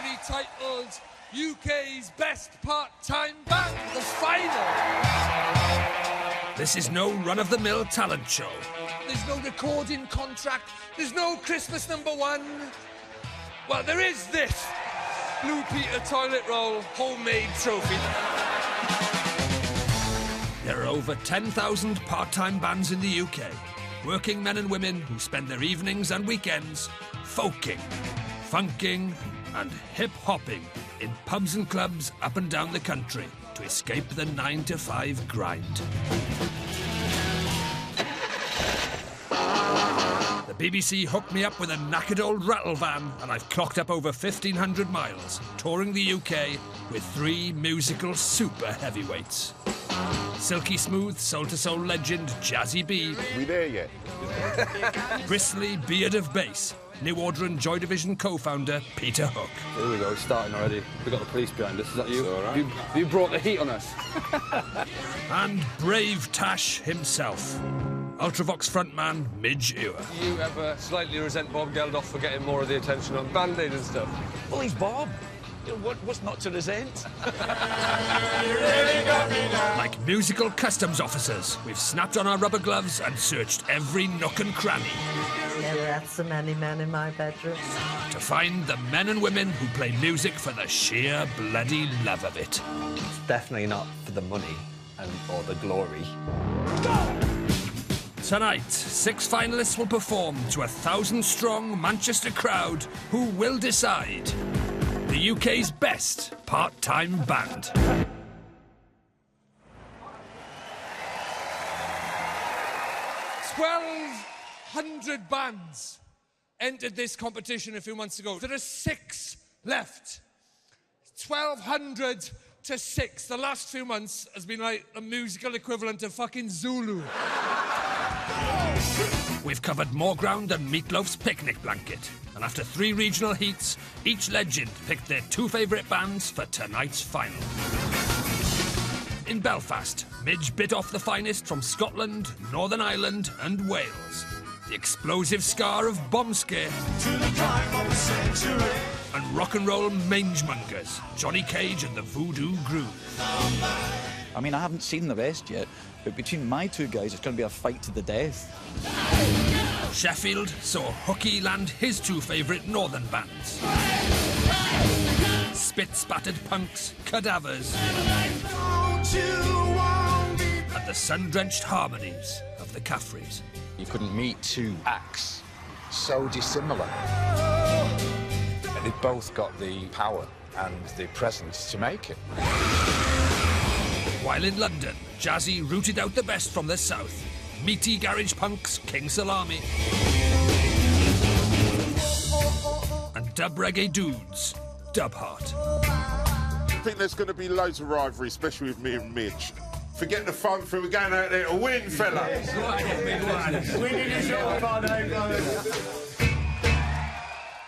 aptly titled UK's Best Part-Time Band, the final. This is no run-of-the-mill talent show. There's no recording contract. There's no Christmas #1. Well, there is this Blue Peter toilet roll homemade trophy. There are over 10,000 part-time bands in the UK. Working men and women who spend their evenings and weekends folking, funking and hip-hopping in pubs and clubs up and down the country to escape the 9-to-5 grind. The BBC hooked me up with a knackered old rattle van and I've clocked up over 1,500 miles, touring the UK with 3 musical super heavyweights. Silky smooth, soul-to-soul legend Jazzy B. We there yet? Bristly beard of bass, New Order and Joy Division co-founder Peter Hook. Here we go, it's starting already. We've got the police behind us, is that you? All right. You brought the heat on us. And brave Tash himself, Ultravox frontman Midge Ewer. Do you ever slightly resent Bob Geldof for getting more of the attention on Band-Aid and stuff? Well, he's Bob. What's not to resent? Like musical customs officers, we've snapped on our rubber gloves and searched every nook and cranny. Never had so many men in my bedroom. To find the men and women who play music for the sheer bloody love of it. It's definitely not for the money or the glory. Tonight, 6 finalists will perform to a 1,000-strong Manchester crowd who will decide the UK's best part-time band. 1,200 bands entered this competition a few months ago. There are 6 left. 1,200 to 6. The last few months has been like the musical equivalent of fucking Zulu. We've covered more ground than Meatloaf's picnic blanket. And after 3 regional heats, each legend picked their 2 favourite bands for tonight's final. In Belfast, Midge bit off the finest from Scotland, Northern Ireland and Wales. The explosive scar of Bomb Scare. And rock and roll mange-mongers, Johnny Cage and the Voodoo Groove. I mean, I haven't seen the rest yet, but between my 2 guys, it's going to be a fight to the death. Sheffield saw Hooky land his 2 favourite northern bands. Spit-spattered punks, cadavers, and the sun-drenched harmonies of the Caffreys. You couldn't meet 2 acts so dissimilar. And they've both got the power and the presence to make it. While in London, Jazzy rooted out the best from the south. Meaty garage punks, King Salami. And dub reggae dudes, Dub Heart. I think there's going to be loads of rivalry, especially with me and Midge. Forget the fun thing, we're going out there to win, fella.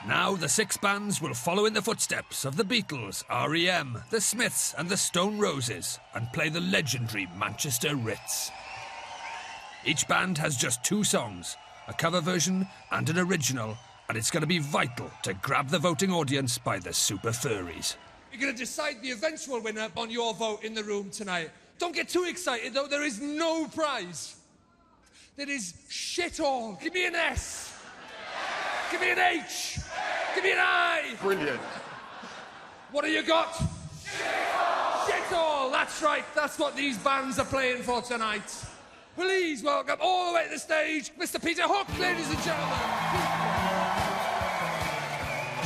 Now the 6 bands will follow in the footsteps of the Beatles, R.E.M., the Smiths and the Stone Roses and play the legendary Manchester Ritz. Each band has just 2 songs, a cover version and an original, and it's going to be vital to grab the voting audience by the super furries. You're going to decide the eventual winner on your vote in the room tonight. Don't get too excited, though. There is no prize. There is shit all. Give me an S. Give me an H. Give me an I. Brilliant. What have you got? Shit all. Shit all. That's right. That's what these bands are playing for tonight. Please welcome all the way to the stage, Mr. Peter Hook, ladies and gentlemen.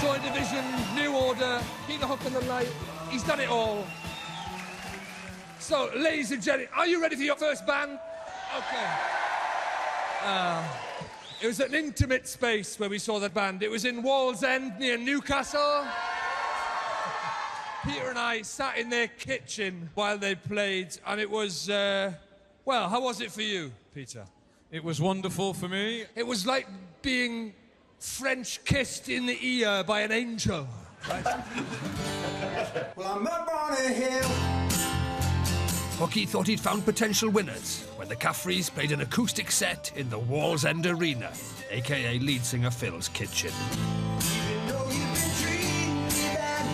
Joy Division, New Order, Peter Hook and the Light. He's done it all. So, ladies and gentlemen, are you ready for your first band? Okay. It was an intimate space where we saw that band. It was in Wallsend near Newcastle. Peter and I sat in their kitchen while they played, and it was, well, how was it for you, Peter? It was wonderful for me. It was like being French kissed in the ear by an angel. Right? Well, I'm up on a hill. Hooky thought he'd found potential winners when the Caffreys played an acoustic set in the Wallsend Arena, a.k.a. lead singer Phil's kitchen. Even though you've been treating me bad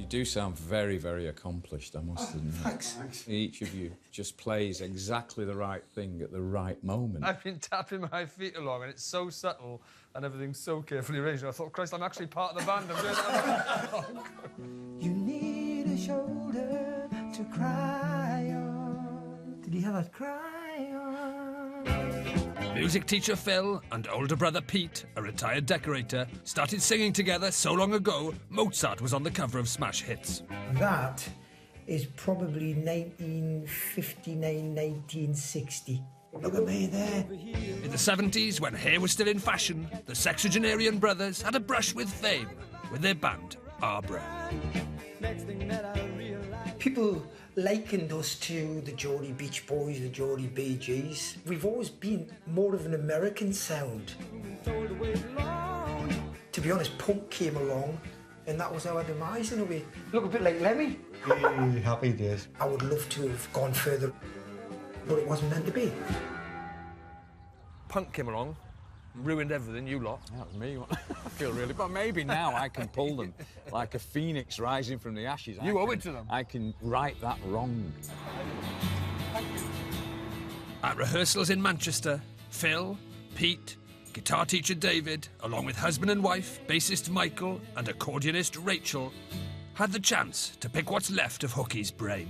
do sound very, very accomplished, I must admit. Thanks. Each of you just plays exactly the right thing at the right moment. I've been tapping my feet along, and it's so subtle, and everything's so carefully arranged. I thought, Christ, I'm actually part of the band. I'm doing that. You need a shoulder to cry on. Did you hear that? Cry on. Music teacher Phil and older brother Pete, a retired decorator, started singing together so long ago, Mozart was on the cover of Smash Hits. That is probably 1959, 1960. Look at me there. In the 70s, when hair was still in fashion, the sexagenarian brothers had a brush with fame with their band, Arbra. People likened us to the Geordie Beach Boys, the Geordie Bee Gees. We've always been more of an American sound. To be honest, punk came along, and that was our demise in a way. Look a bit like Lemmy. Happy days. I would love to have gone further, but it wasn't meant to be. Punk came along, ruined everything, you lot. That was me. I feel really... But maybe now I can pull them like a phoenix rising from the ashes. You owe it to them. I can right that wrong. At rehearsals in Manchester, Phil, Pete, guitar teacher David, along with husband and wife, bassist Michael and accordionist Rachel, had the chance to pick what's left of Hookie's brain.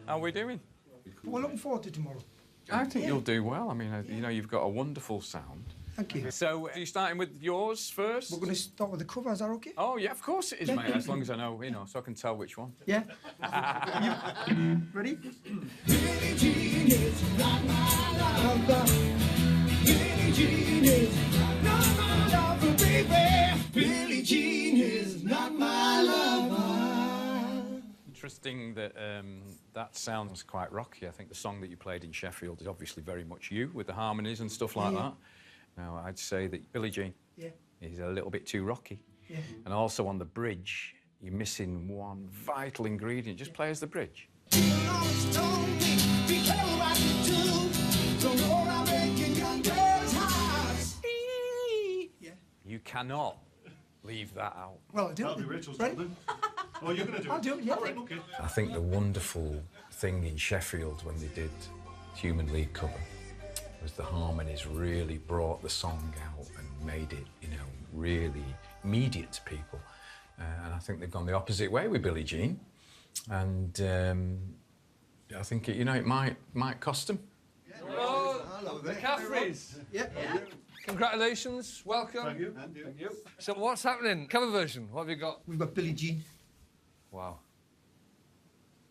How are we doing? We're looking forward to tomorrow. I think you'll do well. I mean, you know, you've got a wonderful sound. Thank you. So, are you starting with yours first? We're going to start with the cover, is that okay? Oh, yeah, of course it is, Yeah. mate, as long as I know, you know, so I can tell which one. Yeah. Ready? Billie Jean is not my lover. Billie Jean is not my lover, baby. Billie Jean is not my lover. Interesting that that sounds quite rocky. I think the song that you played in Sheffield is obviously very much you, with the harmonies and stuff like that. Now, I'd say that Billie Jean is a little bit too rocky. Yeah. And also on the bridge, you're missing one vital ingredient. Just play as the bridge. People always told me, be careful what you do. Don't go around making young girls' hearts. Yeah. You cannot leave that out. Well, I'll do That'll it. be Rachel's Right? then. Oh, you're going to do it? I'll do it, yeah. Right, okay. I think the wonderful thing in Sheffield when they did Human League cover was the harmonies really brought the song out and made it, you know, really immediate to people. And I think they've gone the opposite way with Billie Jean. And I think, it, you know, it might cost them. Oh, the Caffreys. Yeah. Congratulations, welcome. Thank you. Thank you. So what's happening? Cover version, what have you got? We've got Billie Jean. Wow.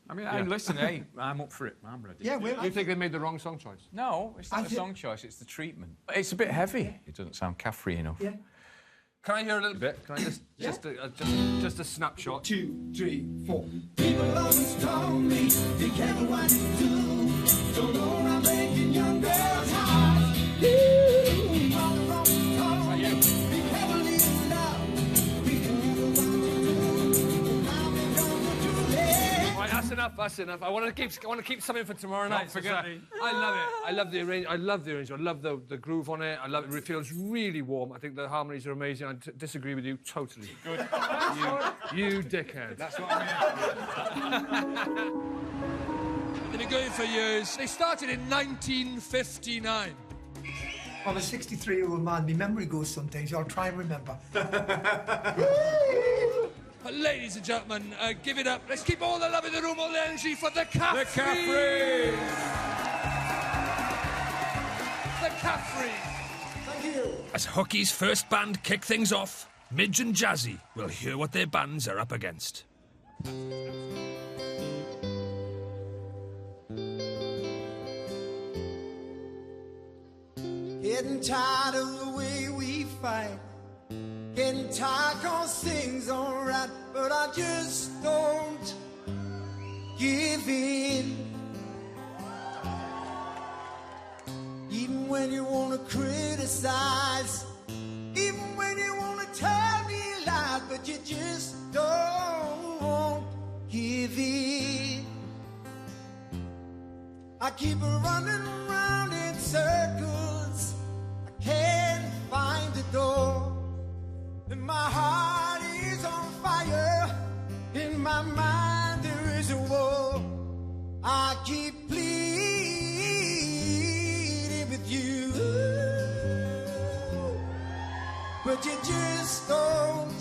I mean, hey, listen, hey, I'm up for it. I'm ready. Yeah, we're You think they made the wrong song choice? No, it's not the song choice, it's the treatment. It's a bit heavy. It doesn't sound Caffrey enough. Yeah. Can I hear a little bit? Can I just a snapshot? 2, 3, 4. People always told me, be careful what you do. Don't go around making young girls' hearts. All along told me, be careful in love. Be careful what you do. Now we're gonna do it. Right, that's enough. I want to keep something for tomorrow night. forget it. I love it. I love the arrangement. I love the groove on it. I love it. It feels really warm. I think the harmonies are amazing. I disagree with you totally. Good. You dickhead. That's what I mean. They've been going for years. They started in 1959. I'm a 63-year-old man. My memory goes sometimes. I'll try and remember. Ladies and gentlemen, give it up. Let's keep all the love in the room, all the energy for the Caffreys. The Caffreys. The Caffreys. Thank you. As Hookie's first band kick things off, Midge and Jazzy will hear what their bands are up against. Getting tired of the way we fight. Getting tired 'cause things aren't right, but I just don't give in. Even when you wanna criticize, even when you wanna tell me lies, but you just don't give in. I keep running around in circles. I can't find the door in my heart. my mind there is a war. I keep pleading with you, but you just don't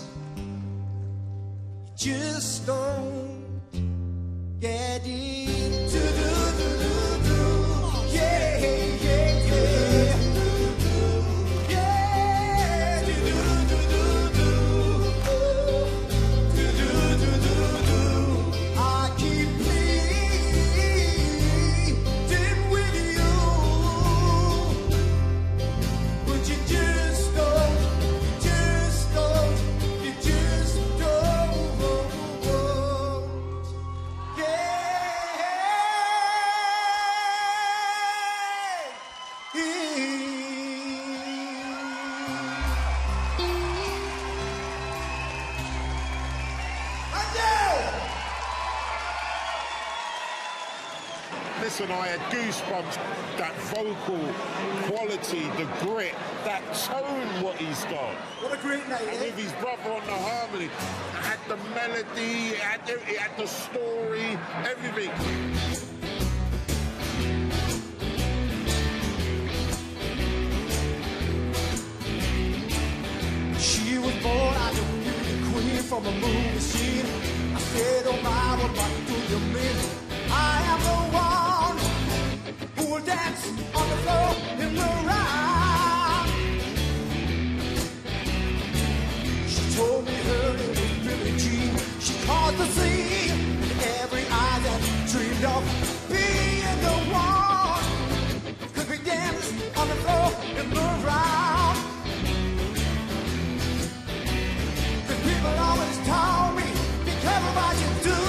get into yeah, yeah, yeah. Listen, I had goosebumps. That vocal quality, the grit, that tone, what he's got. What a great night, and with his brother on the harmony. It had the melody, it had the story, everything. She was born out of beauty queen from a movie scene. I said, oh my, what do you mean? I am the one who will dance on the floor in the round. She told me her name was Billie Jean. She caused the scene in every eye that dreamed of being the one. Could we dance on the floor in the round? People always told me, be careful what you do.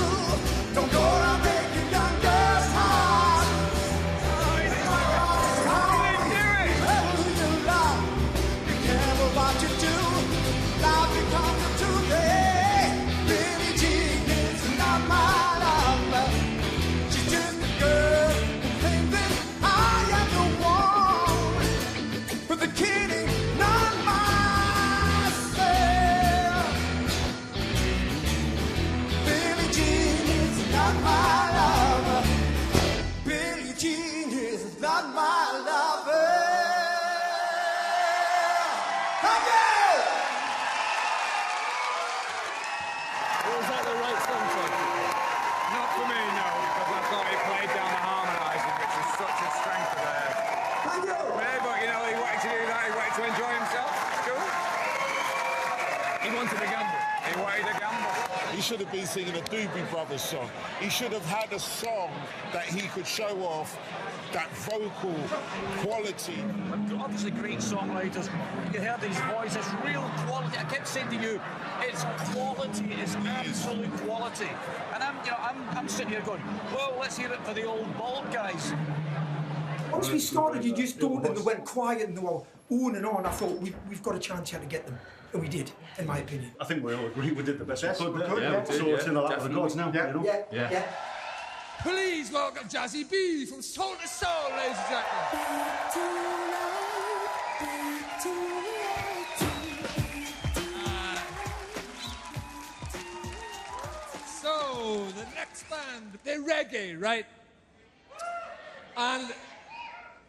Don't go around breaking young girls' hearts. Be careful what you do. Love becomes a today. Billie Jean is not my love. She's just a girl who thinks that I am the one. But the kidding, not myself. Billie Jean is not my lover. Billie Jean is not my lover. Thank you! Was that the right song for you? Not for me, no, because I thought he played down the harmonising, which is such a strength there. Thank you! Yeah, but you know, he wanted to do that, he wanted to enjoy himself. It's cool. He wanted to gamble. He wanted to gamble. He should have been singing a Doobie Brothers song. He should have had a song that he could show off that vocal quality. Obviously great songwriters. You heard his voice, it's real quality. I kept saying to you, it's quality, it's absolute quality. And I'm sitting here going, well, let's hear it for the old bald guys. Once we started, you just don't, and they went quiet and they were on and on. I thought, we've got a chance here to get them. And we did, in my opinion. I think we all agree we did the best we could. Yeah, So it's in the lap of the gods now. Yeah, you know? yeah. Please welcome Jazzy B from Soul to Soul, ladies and So, the next band, they're reggae, right? And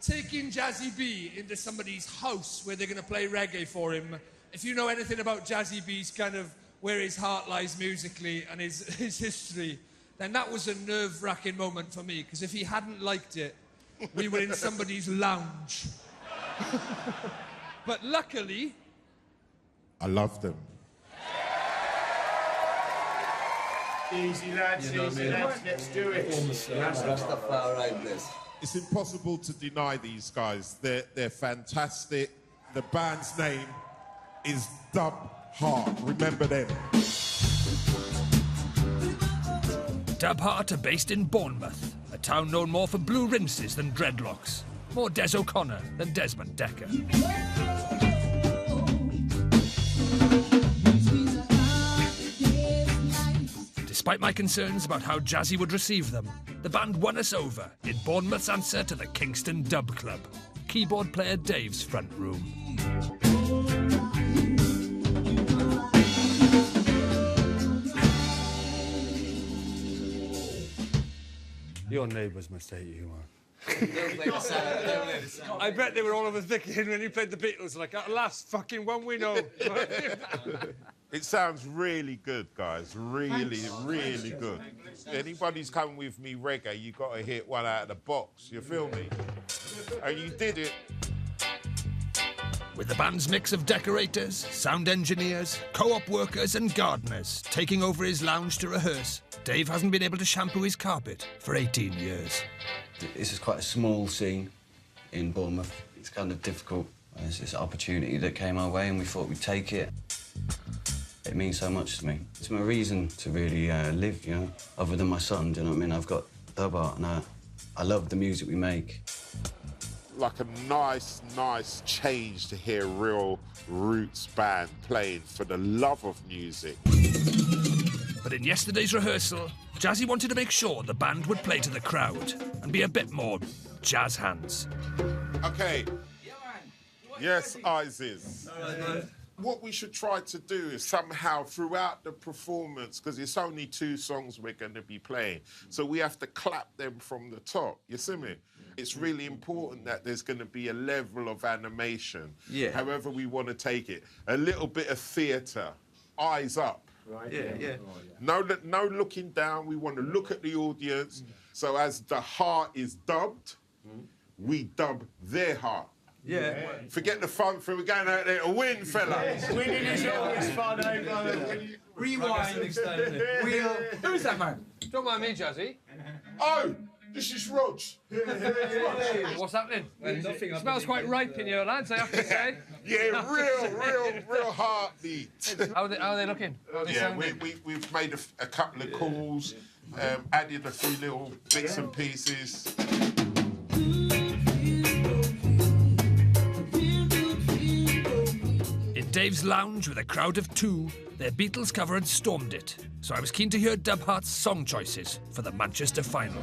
taking Jazzy B into somebody's house where they're going to play reggae for him. If you know anything about Jazzy B's kind of where his heart lies musically and his history, then that was a nerve-wracking moment for me, because if he hadn't liked it, we were in somebody's lounge. But luckily... I loved them. Easy lads, easy lads, let's do it. It's impossible to deny these guys. They're fantastic. The band's name is Dub Heart. Remember them. Dub Heart are based in Bournemouth, a town known more for blue rinses than dreadlocks, more Des O'Connor than Desmond Decker. Despite my concerns about how Jazzy would receive them, the band won us over in Bournemouth's answer to the Kingston Dub Club, keyboard player Dave's front room. Your neighbours must hate you, man. I bet they were all over thinking when you played the Beatles, like, at last, fucking one we know. It sounds really good, guys. Really, really good. Anybody's coming with me reggae, you got to hit one out of the box. You feel me? And you did it. With the band's mix of decorators, sound engineers, co-op workers and gardeners taking over his lounge to rehearse, Dave hasn't been able to shampoo his carpet for 18 years. This is quite a small scene in Bournemouth. It's kind of difficult. There's this opportunity that came our way and we thought we'd take it. It means so much to me. It's my reason to really live, you know, other than my son, do you know what I mean? I've got dub art and I love the music we make. Like a nice change to hear a real roots band playing for the love of music. But in yesterday's rehearsal, Jazzy wanted to make sure the band would play to the crowd and be a bit more jazz hands. Okay. Yes, Isis. What we should try to do is somehow throughout the performance, because it's only 2 songs we're going to be playing, so we have to clap them from the top. You see me? It's really important that there's going to be a level of animation, however we want to take it. A little bit of theatre, eyes up. Right. Yeah. No looking down. We want to look at the audience. So as the heart is dubbed, we dub their heart. Yeah. Forget the fun thing. We're going out there to win, fella. Winning is always fun, eh? Rewind. Who's that, man? Don't mind me, Jazzy. Oh, this is Rog. What's happening? It smells quite ripe in here, lads, I have to say. Yeah, real heartbeat. How are they looking? We've made a couple of calls, added a few little bits and pieces. In Dave's lounge with a crowd of 2, their Beatles cover had stormed it, so I was keen to hear Dub Heart's song choices for the Manchester final.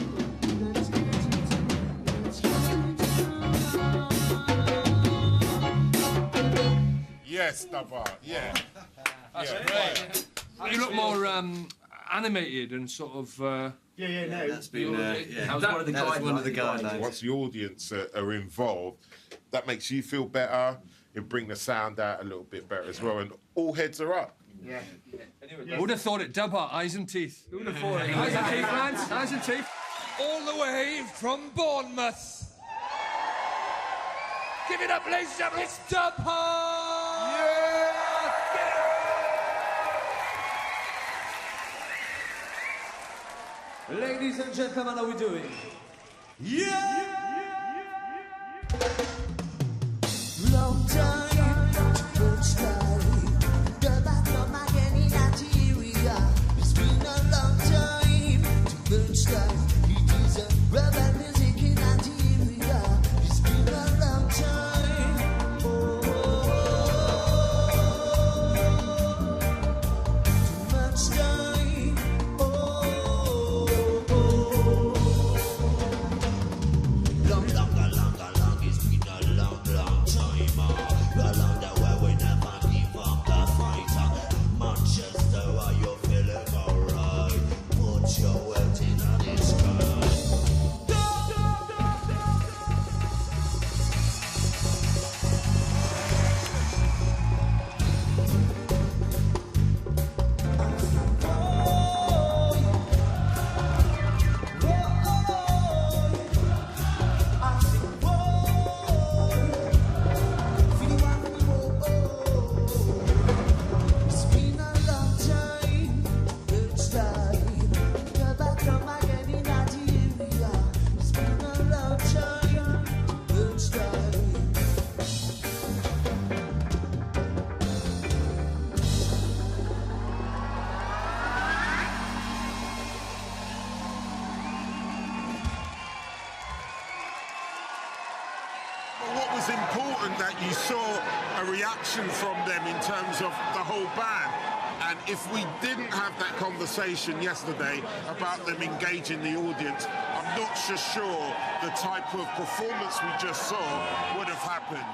Yes, Dub Heart, yeah. That's great. You look more animated and sort of... No. That's been, that was one of the guidelines. Once the audience are involved, that makes you feel better. It bring the sound out a little bit better as well, and all heads are up. Yeah. Who would have thought it? Dub Heart, eyes and teeth. Who would have thought it? Eyes and teeth, lads. Eyes and teeth. All the way from Bournemouth. Give it up, ladies and gentlemen. It's Dub Heart. Yeah. Ladies and gentlemen, how are we doing? Yeah. Long time, first time, girl back from again in Nigeria. It's been a long time, first time. It is a rebel music in Nigeria. It's been a long time. Oh, too much time. Oh, long, it's been a long time. Along the way we never give up the fight. Manchester, are you feeling alright? Put your weight in the sky. It's been a long time, first time. Girl back from again in Nigeria. It's been a long time, first time. But what was important that you saw a reaction from them in terms of the whole band. And if we didn't have that conversation yesterday about them engaging the audience, I'm not so sure the type of performance we just saw would have happened.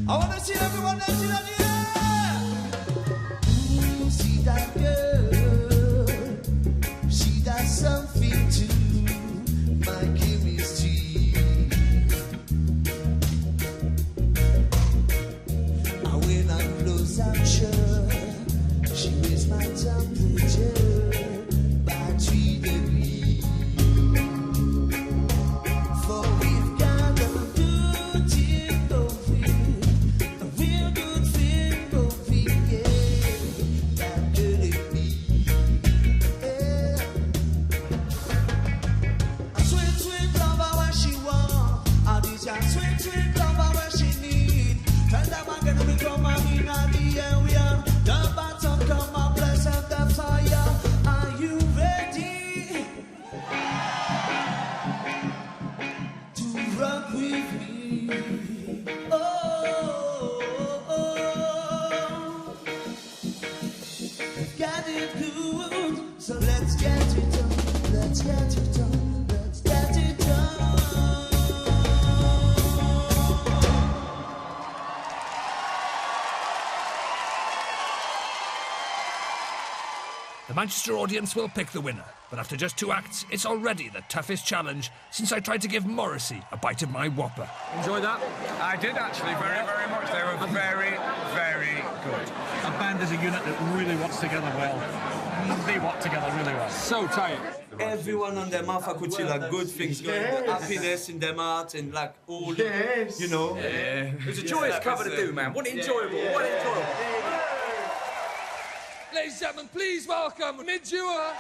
I want to see everyone dancing on the air. sweet love where she need. Tell them again we come and in the air we are. The bottom come and bless and the fire. Are you ready to rock with me? Oh, we've got it good, so let's get it done. Let's get it done. Let's get it done. The Manchester audience will pick the winner, but after just 2 acts, it's already the toughest challenge since I tried to give Morrissey a bite of my Whopper. Enjoy that? I did actually, very, very much. They were very, very good. A band is a unit that really works together well. They work together really well. So tight. Everyone on their mouth, I could see like good things going, happiness in their heart and like all, you know. Yeah. It was a joyous cover to do, man. What enjoyable, what enjoyable. Ladies and gentlemen, please welcome Midgewer.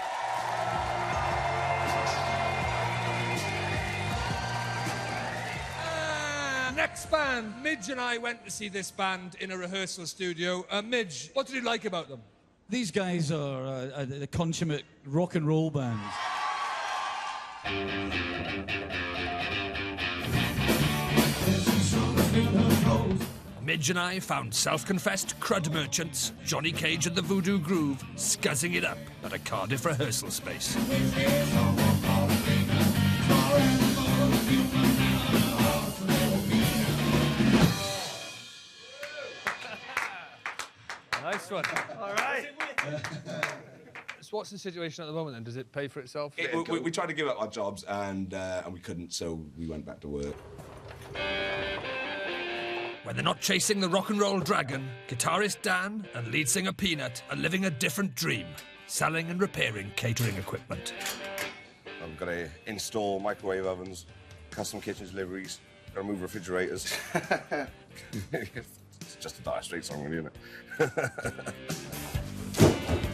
Next band. Midge and I went to see this band in a rehearsal studio. Midge, what did you like about them? These guys are the consummate rock and roll band. Midge and I found self-confessed crud merchants, Johnny Cage and the Voodoo Groove, scuzzing it up at a Cardiff rehearsal space. Nice one. All right. So what's the situation at the moment then? Does it pay for itself? We tried to give up our jobs and we couldn't, so we went back to work. When they're not chasing the rock and roll dragon, guitarist Dan and lead singer Peanut are living a different dream, selling and repairing catering equipment. I'm going to install microwave ovens, custom kitchen deliveries, going to move refrigerators. It's just a Dire Straits song, really, isn't it?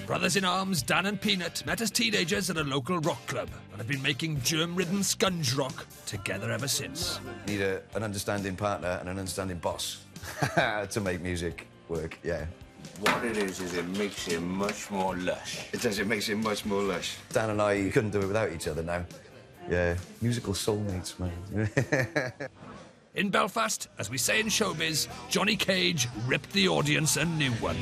Brothers in arms, Dan and Peanut, met as teenagers at a local rock club and have been making germ-ridden scunge rock together ever since. Need an understanding partner and an understanding boss to make music work, yeah. What it is it makes it much more lush. It does, it makes it much more lush. Dan and I couldn't do it without each other now. Yeah, musical soulmates, man. In Belfast, as we say in showbiz, Johnny Cage ripped the audience a new one.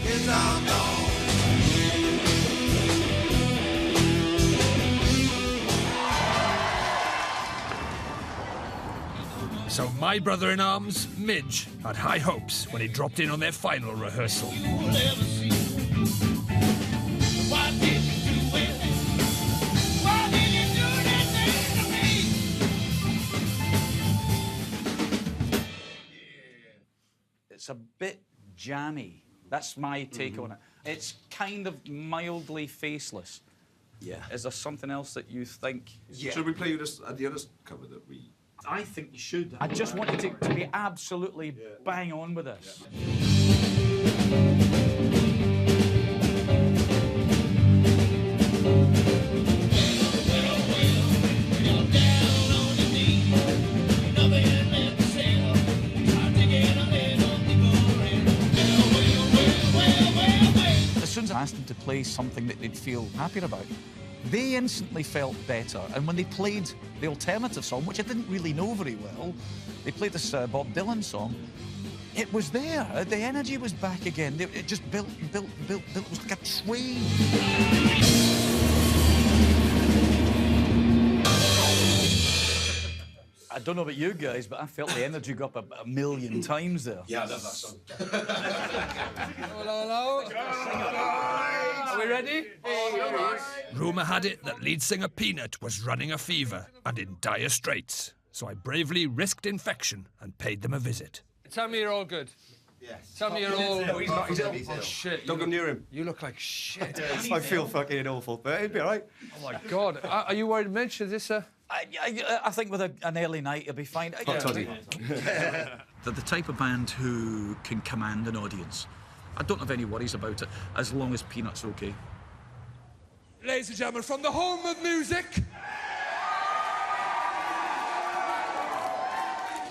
So my brother-in-arms, Midge, had high hopes when he dropped in on their final rehearsal. It's a bit jammy. That's my take on it. It's kind of mildly faceless. Yeah. Is there something else that you think? Yeah. Should we play you the other cover that we... I think you should. I just wanted to be absolutely bang on with this. As soon as I asked them to play something that they'd feel happier about, they instantly felt better. And when they played the alternative song, which I didn't really know very well, they played this Bob Dylan song, it was there. The energy was back again. It just built and built and built and built. It was like a train. I don't know about you guys, but I felt the energy go up a million times there. Yeah, I love that song. Hello, hello. Are we ready? Rumour had it that lead singer Peanut was running a fever and in dire straits, so I bravely risked infection and paid them a visit. Tell me you're all good. Yes. Tell me you're all... No, he's not. He's ill. Oh, shit. Don't go near him. You look like shit. I feel fucking awful, but it'd be all right. Oh, my God. Are you worried, Mitch? Is this a... I think with an early night, it'll be fine. Hot toddy. They're the type of band who can command an audience. I don't have any worries about it, as long as Peanut's okay. Ladies and gentlemen, from the home of music...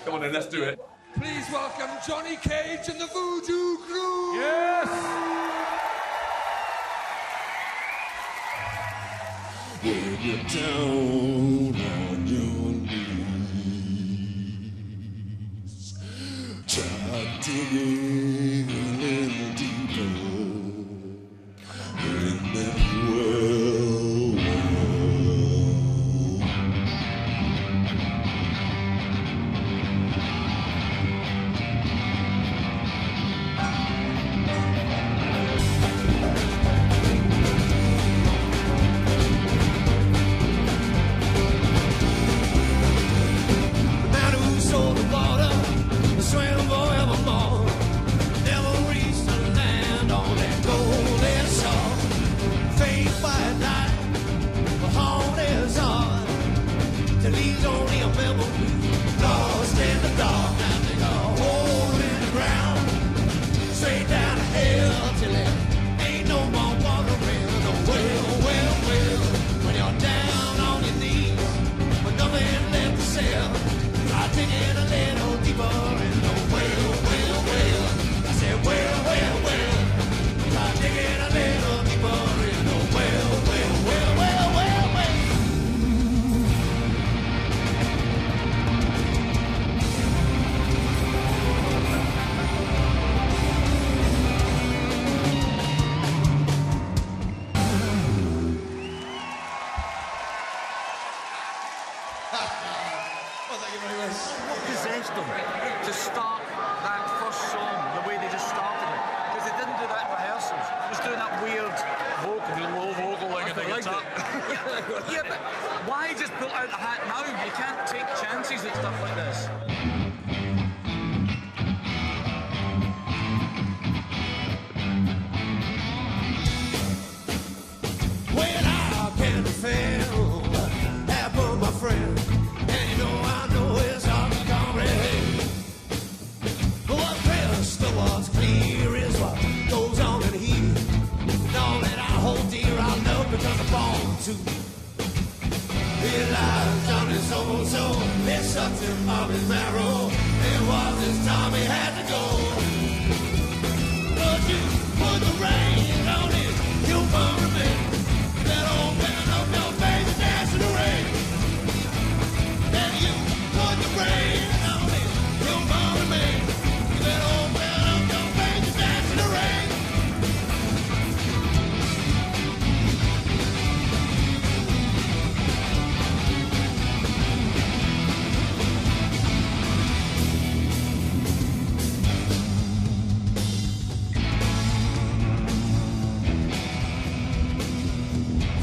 Come on then, let's do it. Please welcome Johnny Cage and the Voodoo Crew. Yes. When you're down on your knees, try digging a little deeper in that well. What possessed them to start that first song the way they just started it? Because they didn't do that in rehearsals. They was doing that weird vocal, low vocal like a guitar. Yeah, but why just pull out the hat now? You can't take chances at stuff like this. Well, I can feel that for my friend, and you know I know it's hard to comprehend. What crystal was clear is what goes on in here. And all that I hold dear, I love because I'm born to. Realize on his own soul, it sucked him off his marrow. It was his time he had to go. But you put the rain on it, you'll find me. That open up your face and dance in the rain. Then you put the rain on it, you'll find me. That open up your face and dance in the rain.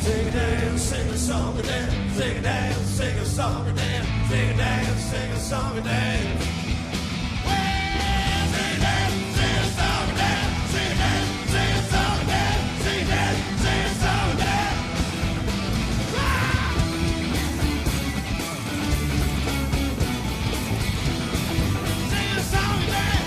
Sing a dance, sing a song and dance. Sing a dance, sing a song and dance. Sing a dance, sing a song and dance. Well, sing a dance, sing a song and dance. Sing a dance, sing a song and dance. Sing a dance, sing a song and dance. Sing a song and dance.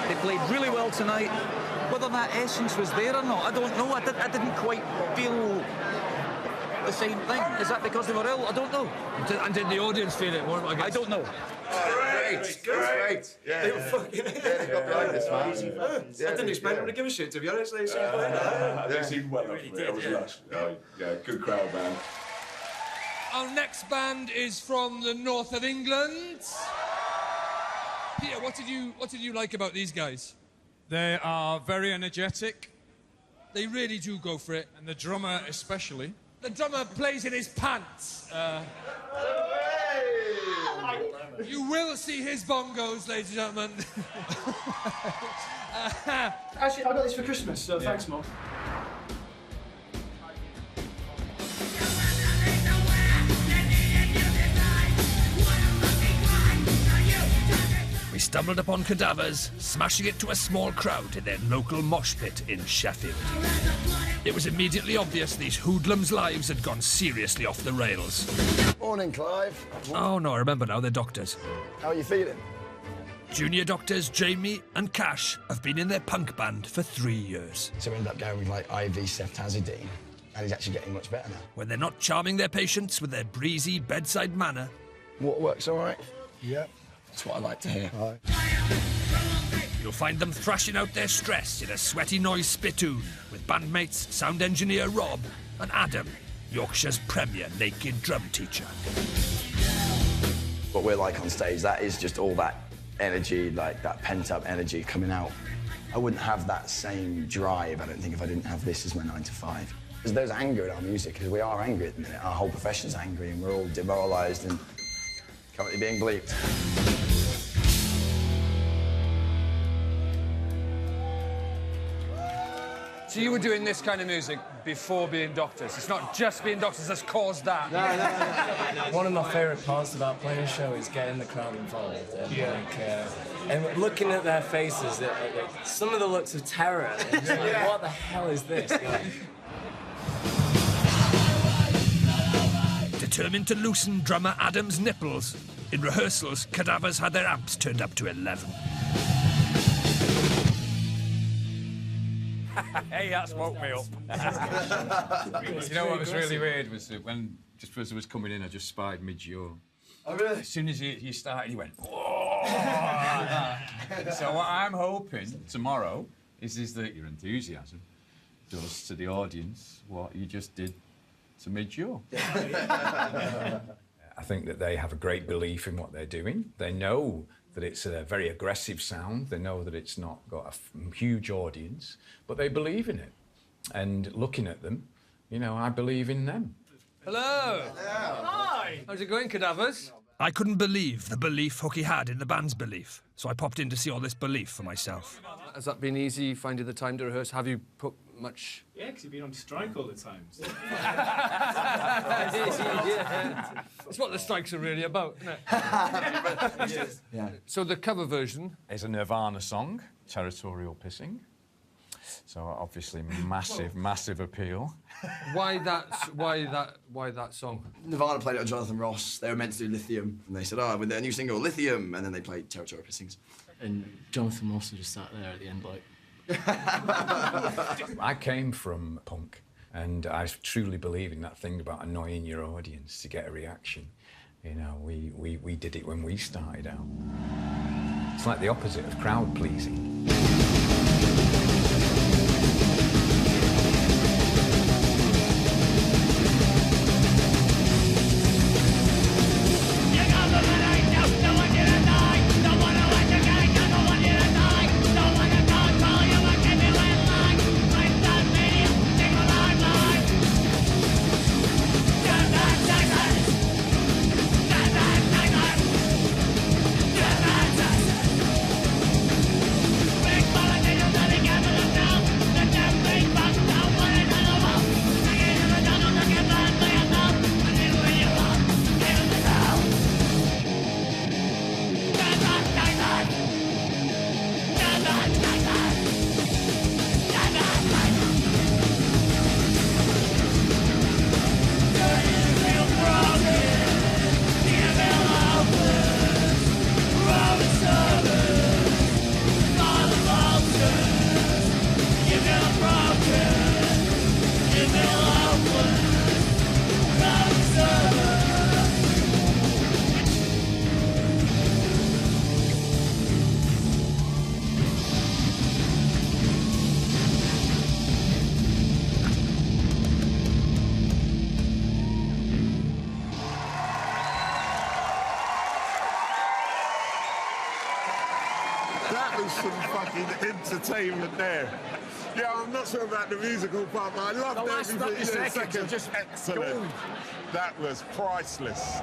They played really well tonight. Whether that essence was there or not, I don't know. I didn't quite feel the same thing. Is that because they were ill? I don't know. And did the audience feel it? I don't know. Great. Yeah. They were fucking... Yeah, they got behind us, man. Yeah, I didn't expect them to give a shit, to be honest. They seemed quite... They seemed well up for it. It was lush. Yeah, good crowd, man. Our next band is from the north of England. Peter, what did you like about these guys? They are very energetic. They really do go for it. And the drummer especially. The drummer plays in his pants. You will see his bongos, ladies and gentlemen. Actually, I got this for Christmas, so thanks, Mum. We stumbled upon cadavers, smashing it to a small crowd in their local mosh pit in Sheffield. It was immediately obvious these hoodlums' lives had gone seriously off the rails. Morning, Clive. Oh no, I remember now, they're doctors. How are you feeling? Junior doctors Jamie and Cash have been in their punk band for 3 years. So we ended up going with like IV ceftazidine, and he's actually getting much better now. When they're not charming their patients with their breezy bedside manner. What works all right? Yeah. That's what I like to hear. All right. You'll find them thrashing out their stress in a sweaty noise spittoon with bandmates, sound engineer Rob and Adam, Yorkshire's premier naked drum teacher. What we're like on stage, that is just all that energy, like that pent-up energy coming out. I wouldn't have that same drive, I don't think, if I didn't have this as my 9 to 5. There's anger in our music, because we are angry at the minute. Our whole profession's angry, and we're all demoralised and currently being bleeped. So you were doing this kind of music before being doctors? It's not just being doctors that's caused that? No. One of my favourite parts about playing a show is getting the crowd involved. And, and looking at their faces, some of the looks of terror. It's like, what the hell is this? Determined to loosen drummer Adam's nipples, in rehearsals, Cadavers had their amps turned up to 11. Hey, that woke me up. You know what was really weird was that when, just as I was coming in, I just spied mid-yaw. Oh, really? As soon as he started, he went, whoa! So what I'm hoping tomorrow is that your enthusiasm does to the audience what you just did to mid-yaw. I think that they have a great belief in what they're doing. They know that it's a very aggressive sound. They know that it's not got a huge audience, but they believe in it. And looking at them, you know, I believe in them. Hello. Hi. How's it going, Cadavers? I couldn't believe the belief Hooky had in the band's belief, so I popped in to see all this belief for myself. Has that been easy, finding the time to rehearse? Have you put much... Yeah, because you've been on strike all the time. So. It's what the strikes are really about, isn't it? Yeah. So the cover version is a Nirvana song, Territorial Pissing. So obviously massive appeal. Why that song? Nirvana played it on Jonathan Ross. They were meant to do Lithium, and they said, oh, with their new single, Lithium, and then they played Territorial Pissings. And Jonathan Ross just sat there at the end like... I came from punk, and I truly believe in that thing about annoying your audience to get a reaction. You know, we did it when we started out. It's like the opposite of crowd pleasing. That was some fucking entertainment there. Yeah, I'm not sure about the musical part, but I loved everything. 30 seconds Second. just Excellent. gold. That was priceless.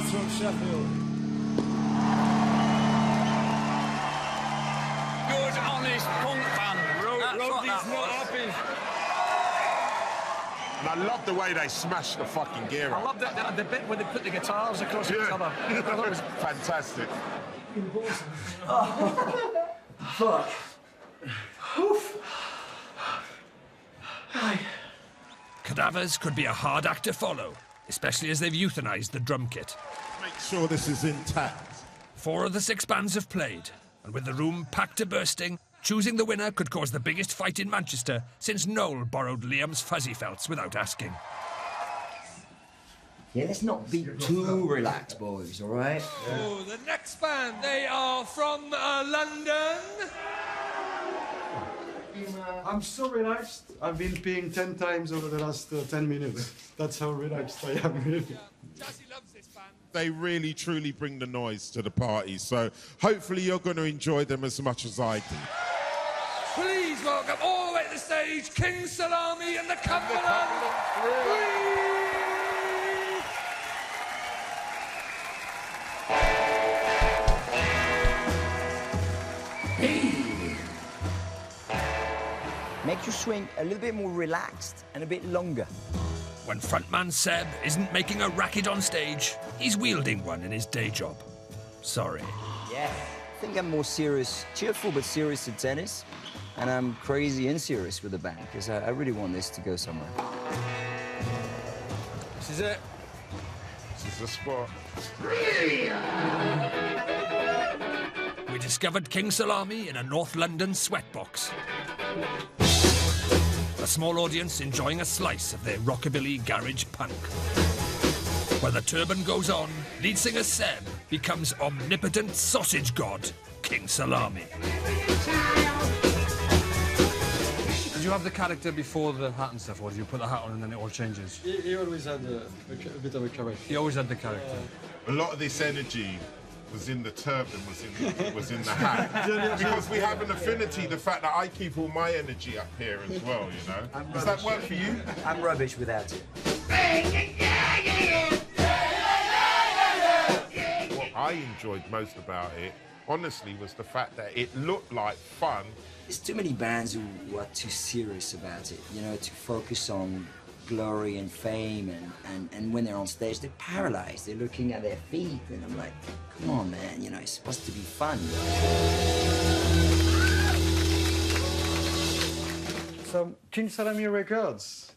Brothers from Sheffield. Good, honest punk fan. Roddy's not happy. And I love the way they smash the fucking gear I up. love the bit where they put the guitars across each other. That was fantastic. Fuck. Oof. Cadavers could be a hard act to follow, especially as they've euthanized the drum kit. Make sure this is intact. 4 of the 6 bands have played, and with the room packed to bursting, choosing the winner could cause the biggest fight in Manchester since Noel borrowed Liam's fuzzy felts without asking. Yeah, let's not be too relaxed, boys, all right? Oh, the next band, they are from London. I'm so relaxed. I've been peeing 10 times over the last 10 minutes. That's how relaxed I am, really. Jazzy loves this band. They really, truly bring the noise to the party. So hopefully you're going to enjoy them as much as I do. Please welcome all the way to the stage, King Salami and the Cumberland. Make your swing a little bit more relaxed and a bit longer. When frontman Seb isn't making a racket on stage, he's wielding one in his day job. Sorry. Yeah. I think I'm more serious, cheerful but serious at tennis. And I'm crazy and serious with the band, because I really want this to go somewhere. This is it. This is the spot. We discovered King Salami in a North London sweatbox. A small audience enjoying a slice of their rockabilly garage punk. Where the turban goes on, lead singer Seb becomes omnipotent sausage god, King Salami. Did you have the character before the hat and stuff, or did you put the hat on and then it all changes? He always had a bit of a character. He always had the character. A lot of this energy was in the turban, was in the hat. Because we have an affinity, the fact that I keep all my energy up here as well, you know. Does that work for you? I'm rubbish without it. What I enjoyed most about it, honestly, was the fact that it looked like fun. There's too many bands who are too serious about it, you know, to focus on glory and fame, and when they're on stage, they're paralyzed. They're looking at their feet, and I'm like, come on, man, you know, it's supposed to be fun. So, King Salami Records.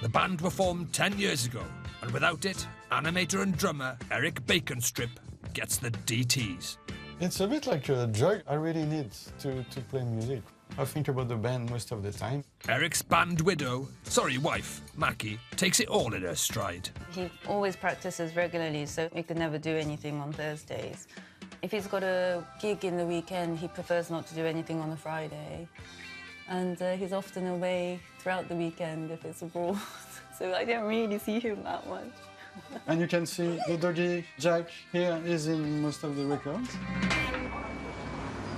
The band were formed 10 years ago, and without it, animator and drummer Eric Baconstrip gets the DTs. It's a bit like a drug I really need to play music. I think about the band most of the time. Eric's band wife, Mackie, takes it all in her stride. He always practices regularly, so he could never do anything on Thursdays. If he's got a gig in the weekend, he prefers not to do anything on a Friday. And he's often away throughout the weekend if it's abroad, so I don't really see him that much. And you can see the doggy Jack here is in most of the records.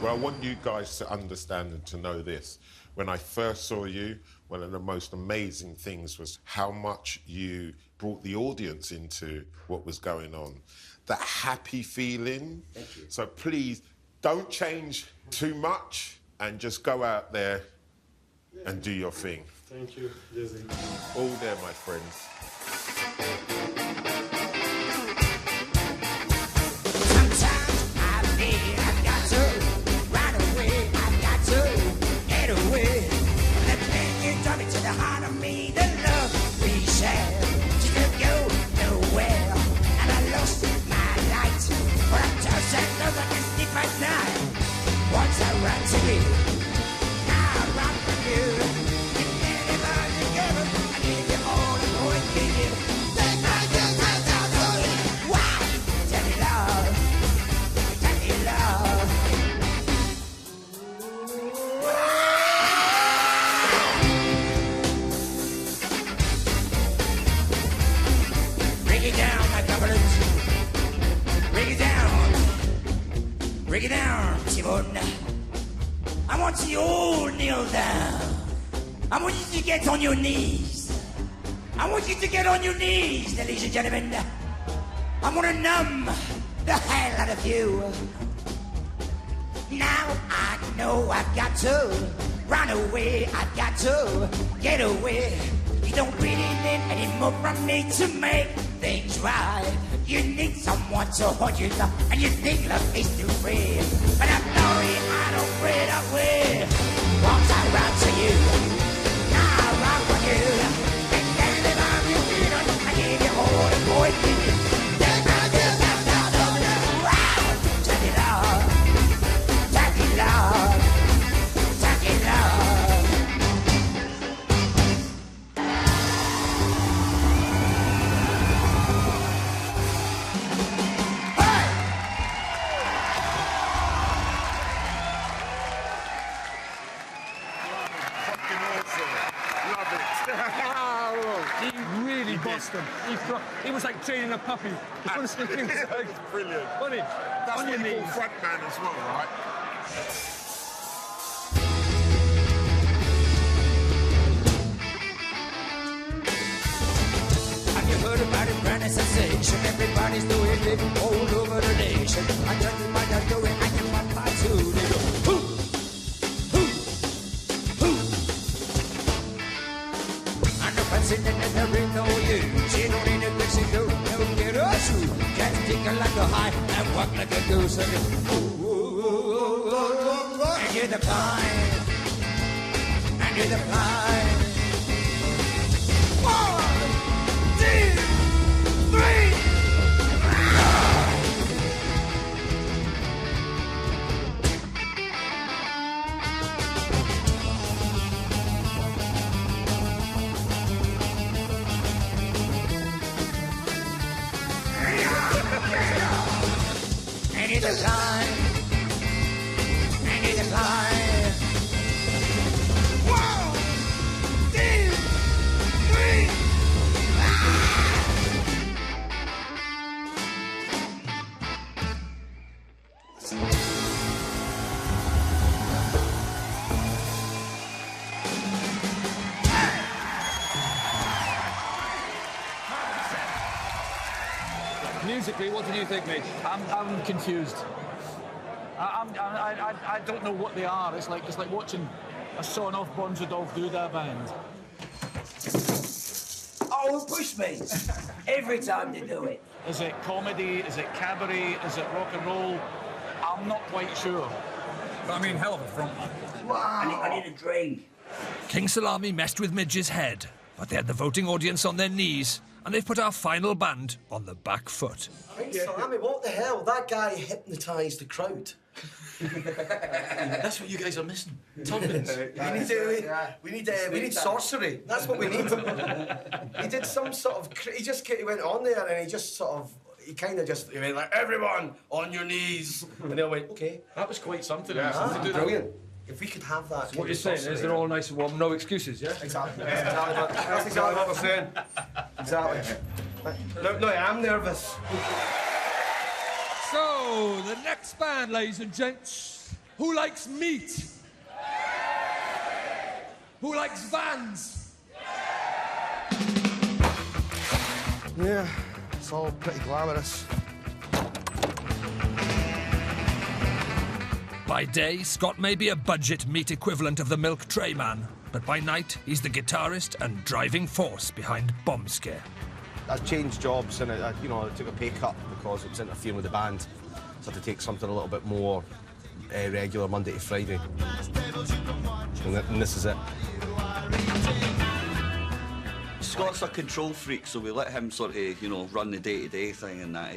Well, I want you guys to understand and to know this. When I first saw you, one of the most amazing things was how much you brought the audience into what was going on. That happy feeling. Thank you. So please, don't change too much and just go out there and do your thing. Thank you, Jesse. All there, my friends. Break it down, Simone. I want you all kneel down. I want you to get on your knees. I want you to get on your knees, ladies and gentlemen. I'm gonna numb the hell out of you. Now I know I've got to run away. I've got to get away. You don't really need any more from me to make things right. You need someone to hold you up, and you think love is too free. But I'm sorry, I don't pray that way. Once I run to you, now I run for you. And then if I'm your freedom, I give you all the boy need. Take it off, take it off, take it off. He really bossed him. He was like training a puppy. Honestly, he was like, Brilliant. on him. That's on what your you call knees. front man as well, right? Have you heard about it, brand new sensation? Everybody's doing it all over the nation. I tell you what you're doing, I can pop my too. They go, hoo, hoo, hoo. And the president and there ain't no use. You don't need a fixing, no get us through. Just tickle like a high and walk like a goose. And you're the blind, and you're the blind. 1, 2, 3. And you're the blind, and you're the blind. 1, 2, 3. Musically, what did you think, Mitch? I'm confused. I don't know what they are. It's like watching a sawn-off Bonzo Dog Doodah band. Oh, push me. Every time they do it. Is it comedy? Is it cabaret? Is it rock and roll? I'm not quite sure. But I mean, hell of a frontman. Wow. I need a drink. King Salami messed with Midge's head, but they had the voting audience on their knees, and they've put our final band on the back foot. Salami, what the hell? That guy hypnotised the crowd. That's what you guys are missing. Turbans. We need sorcery. That's what we need. He did some sort of. He went on there and he just sort of. He went like, everyone on your knees, and they all went, okay. That was quite something. Brilliant. If we could have that. So what you're saying is they're all nice and warm, no excuses, yeah? Exactly. That's exactly what we're saying. Exactly. No, I'm nervous. So, the next band, ladies and gents. Who likes meat? Who likes vans? Yeah, it's all pretty glamorous. By day, Scott may be a budget meat equivalent of the Milk Tray Man, but by night, he's the guitarist and driving force behind Bomb Scare. I changed jobs and I took a pay cut because it was interfering with the band. So I had to take something a little bit more regular, Monday to Friday. And this is it. Scott's a control freak, so we let him sort of, run the day-to-day thing and that.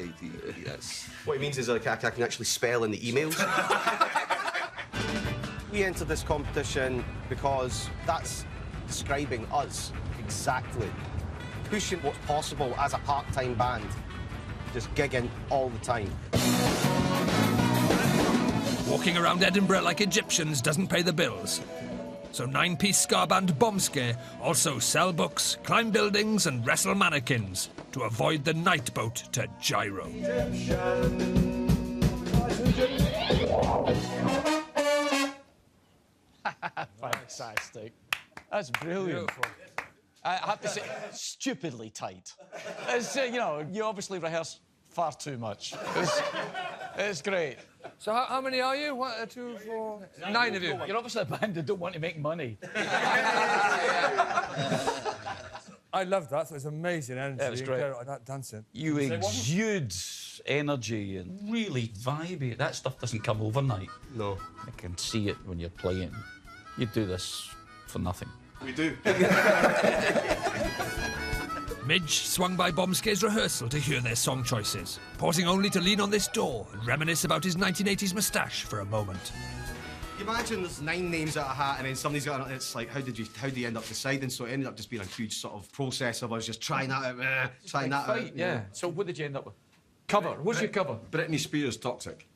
That's... What he means is like I can actually spell in the emails. We entered this competition because that's describing us exactly. Pushing what's possible as a part-time band. Just gigging all the time. Walking around Edinburgh like Egyptians doesn't pay the bills. So 9-piece ska band Bomb Scare also sell books, climb buildings and wrestle mannequins to avoid the night boat to Gyro. Fantastic. That's brilliant. I have to say, stupidly tight. It's, you obviously rehearse far too much. It's great. So how many are you? 1, 2, 4... 9 of you. You're obviously a band that don't want to make money. I loved that. It was amazing energy. Yeah, it was great. That dancing. You exude energy and really vibey. That stuff doesn't come overnight. No. I can see it when you're playing. You do this for nothing. We do. Midge swung by Bombscare's rehearsal to hear their song choices, pausing only to lean on this door and reminisce about his 1980s moustache for a moment. Imagine there's 9 names out of a hat, and then somebody's got. It's like, how do you end up deciding? So it ended up just being a huge sort of process of us just trying that out, trying that out. Yeah. So what did you end up with? Cover. What's your cover? Britney Spears, Toxic.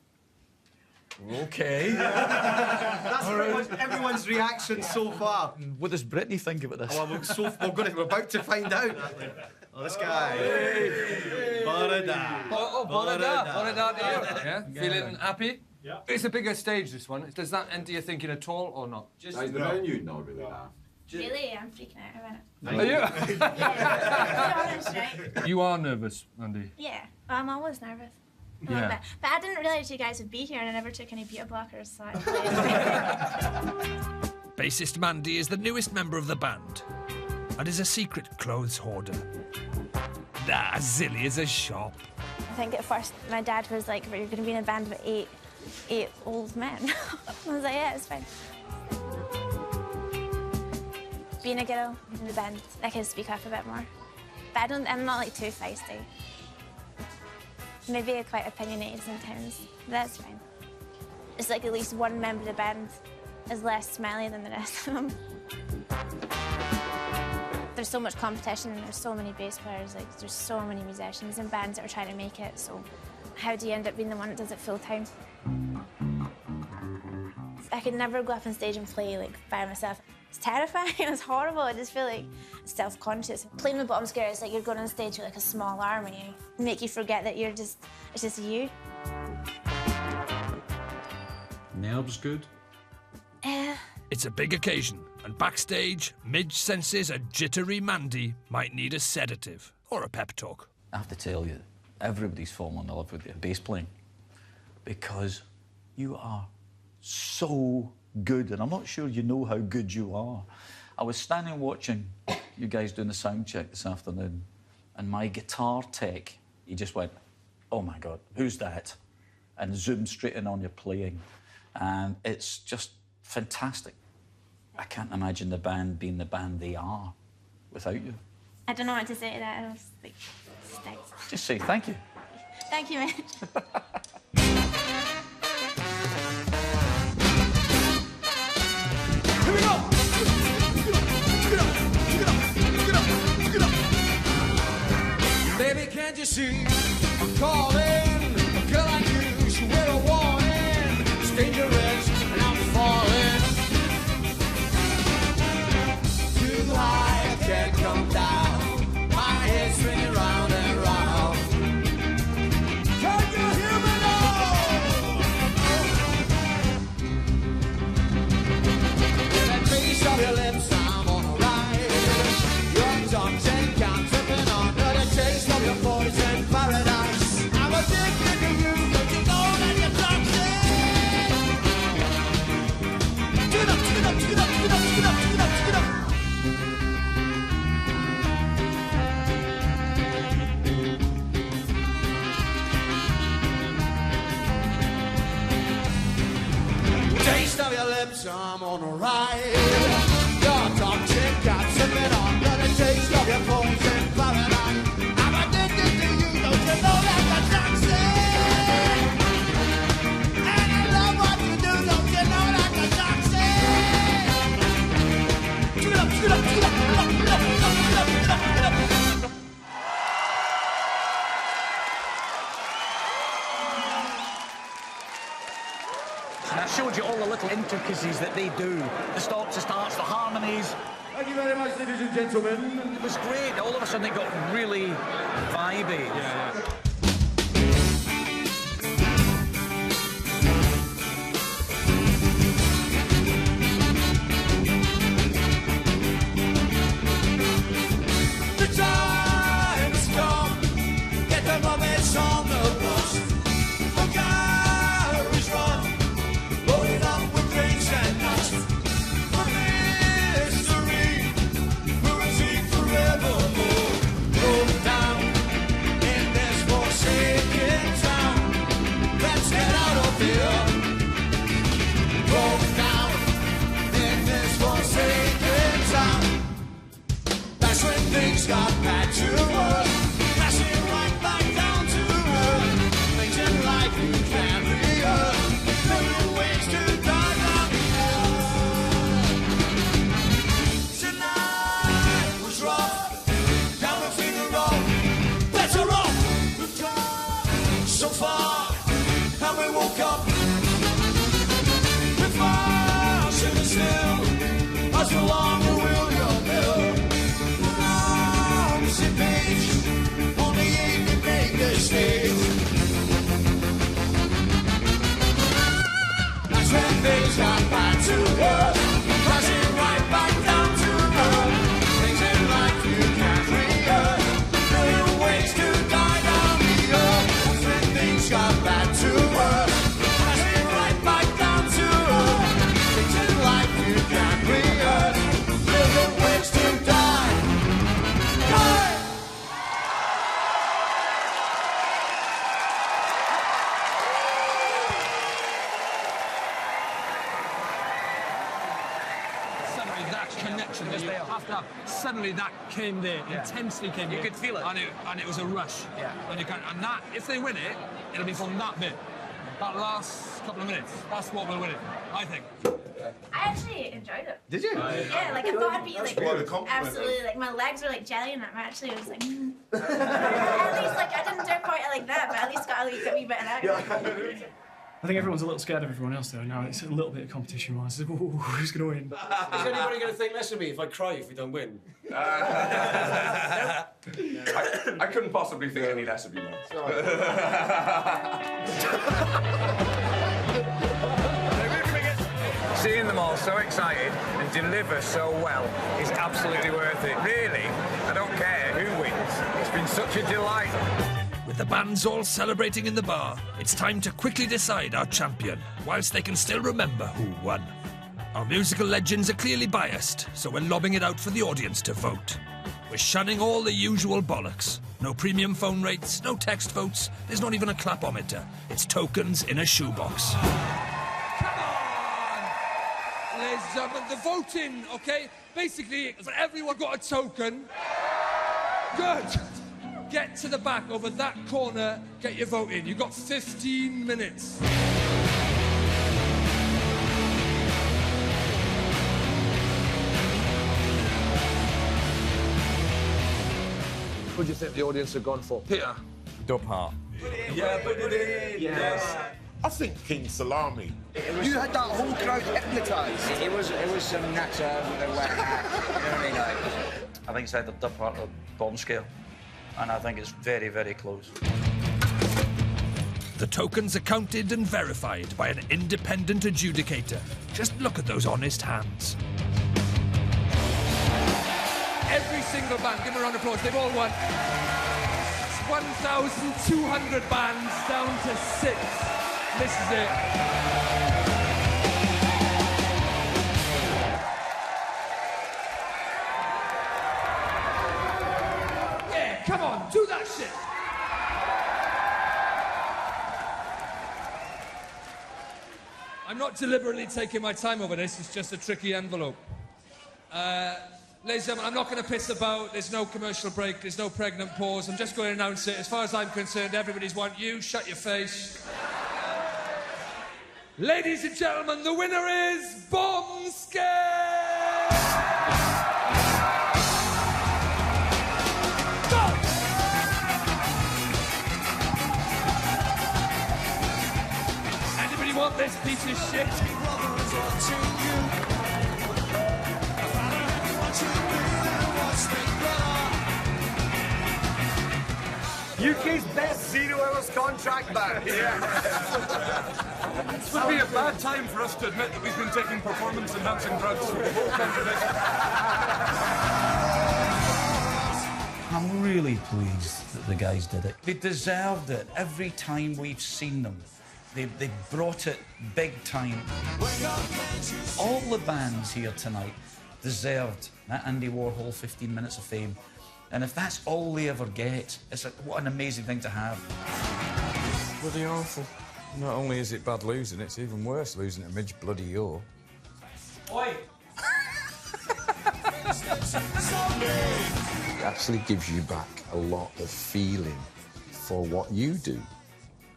Okay. That's pretty much everyone's reaction so far. What does Britney think about this? Oh, we're about to find out. Oh, this guy. Borada. Borada to you. Yeah? Feeling happy? Yeah. It's a bigger stage, this one. Does that enter your thinking at all, or not? Just the venue, not really laugh. Really? I'm freaking out about it. Are you? Yeah. Honest, right? You are nervous, Andy. Yeah. I'm always nervous. A Yeah. little bit. But I didn't realise you guys would be here, and I never took any beta blockers, so I Bassist Mandy is the newest member of the band and is a secret clothes hoarder. Zilly is a shop. I think at first my dad was like, "You're going to be in a band with eight old men." I was like, "Yeah, it's fine." Being a girl in the band, I can speak up a bit more. But I'm not like too feisty. Maybe quite opinionated sometimes, but that's fine. It's like at least one member of the band is less smelly than the rest of them. There's so much competition and there's so many bass players, like there's so many musicians and bands that are trying to make it, so how do you end up being the one that does it full time? I could never go up on stage and play like by myself. It's terrifying, it's horrible, I just feel like self-conscious. Playing with Bombscare is like you're going on stage with like a small army, make you forget that it's just you. Nerves good? It's a big occasion, and backstage, Midge senses a jittery Mandy might need a sedative or a pep talk. I have to tell you, everybody's fallen in love with your bass playing because you are so good, and I'm not sure you know how good you are. I was standing watching you guys doing the sound check this afternoon, and my guitar tech, he just went, "Oh my God, who's that?" and zoomed straight in on your playing, and it's just fantastic. I can't imagine the band being the band they are without you. I don't know what to say to that, I was like, thanks. Just say thank you. Thank you, man. Baby, can't you see I'm calling? A girl like you should wear a warning. It's dangerous and I'm falling. Too high, I can't come down. My head's spinning round and round. Can you hear me now? With that taste of your lips, I'm on a ride. Your tongue take I'm tripping on the taste of your poison paradise. I'm addicted to you, don't you know that you're toxic? Get up, get up, get up, get up, get up, get up, get up. Taste of your lips, I'm on a ride. Your toxic, I'm sipping on the taste of your poison paradise. I'm addicted to you, don't you know that you're toxic? And I love what you do, don't you know that you're toxic? Get up, get up, get up, get up, get up, get up, get up, get up, get up. And I showed you all the little intricacies that they do. The stops, the starts, the harmonies. Thank you very much, ladies and gentlemen. It was great. All of a sudden it got really vibey. The time has come. Get the moments on the up, suddenly that came there, intensely came there. You could feel it. And it was a rush. Yeah. And that, if they win it, it'll be from that bit. That last couple of minutes, that's what will win it, I think. I actually enjoyed it. Did you? Yeah, like I thought I'd be like absolutely like my legs were like jelly and I actually was like at least like I didn't do it quite like that, but at least got a wee bit of that. I think everyone's a little scared of everyone else though. Now it's a little bit of competition wise. Who's going to win? Is anybody going to think less of me if I cry if we don't win? I couldn't possibly think any less of you, man. Seeing them all so excited and deliver so well is absolutely worth it. Really, I don't care who wins. It's been such a delight. With the bands all celebrating in the bar, it's time to quickly decide our champion, whilst they can still remember who won. Our musical legends are clearly biased, so we're lobbing it out for the audience to vote. We're shunning all the usual bollocks. No premium phone rates, no text votes, there's not even a clapometer. It's tokens in a shoebox. Ladies and gentlemen, the voting, okay? Basically, for everyone got a token. Good. Get to the back over that corner, get your vote in. You've got 15 minutes. Who do you think the audience have gone for? Peter? Dub Heart. Yeah, put it in. Yes. I think King Salami. You had that whole crowd hypnotised. It was some nuts that went out. You know what I mean? Like, I think it's either Dub Heart or Bomb Scale. And I think it's very, very close. The tokens are counted and verified by an independent adjudicator. Just look at those honest hands. Every single band, give them a round of applause, they've all won. It's 1,200 bands down to 6. This is it. Yeah, come on, do that shit. I'm not deliberately taking my time over this, it's just a tricky envelope. Ladies and gentlemen, I'm not going to piss about. There's no commercial break. There's no pregnant pause. I'm just going to announce it. As far as I'm concerned, everybody's want you. Shut your face. Ladies and gentlemen, the winner is Bomb Scare! Anybody want this piece of shit? UK's best 0 hours contract band. This would be a bad time for us to admit that we've been taking performance-enhancing drugs for the whole competition. I'm really pleased that the guys did it. They deserved it. Every time we've seen them, they brought it big time. All the bands here tonight deserved that Andy Warhol 15 minutes of fame. And if that's all they ever get, it's like, what an amazing thing to have. Bloody awful. Not only is it bad losing, it's even worse losing to Midge bloody Yore. Oi! It actually gives you back a lot of feeling for what you do.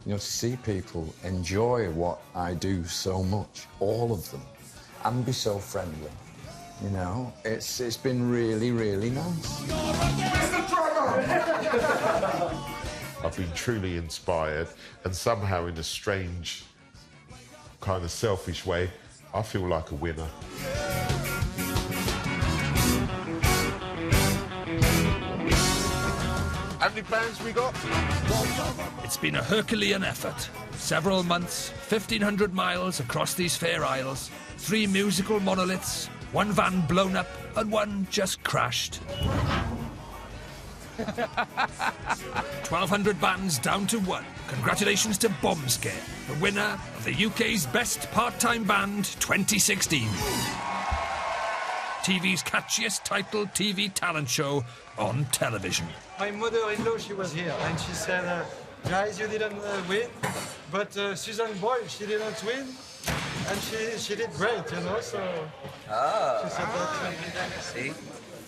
You know, to see people enjoy what I do so much, all of them, and be so friendly. You know, it's been really, really nice. I've been truly inspired, and somehow in a strange, kind of selfish way, I feel like a winner. How many bands we got? It's been a Herculean effort. Several months, 1,500 miles across these fair isles, 3 musical monoliths, 1 van blown up, and 1 just crashed. 1,200 bands down to 1. Congratulations to Bomb Scare, the winner of the UK's Best Part-Time Band 2016. TV's catchiest titled TV talent show on television. My mother-in-law, she was here, and she said, guys, you didn't win, but Susan Boyle, she didn't win, and she did great, you know, so... Ah. She said that. See?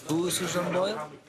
Who is Susan Boyle?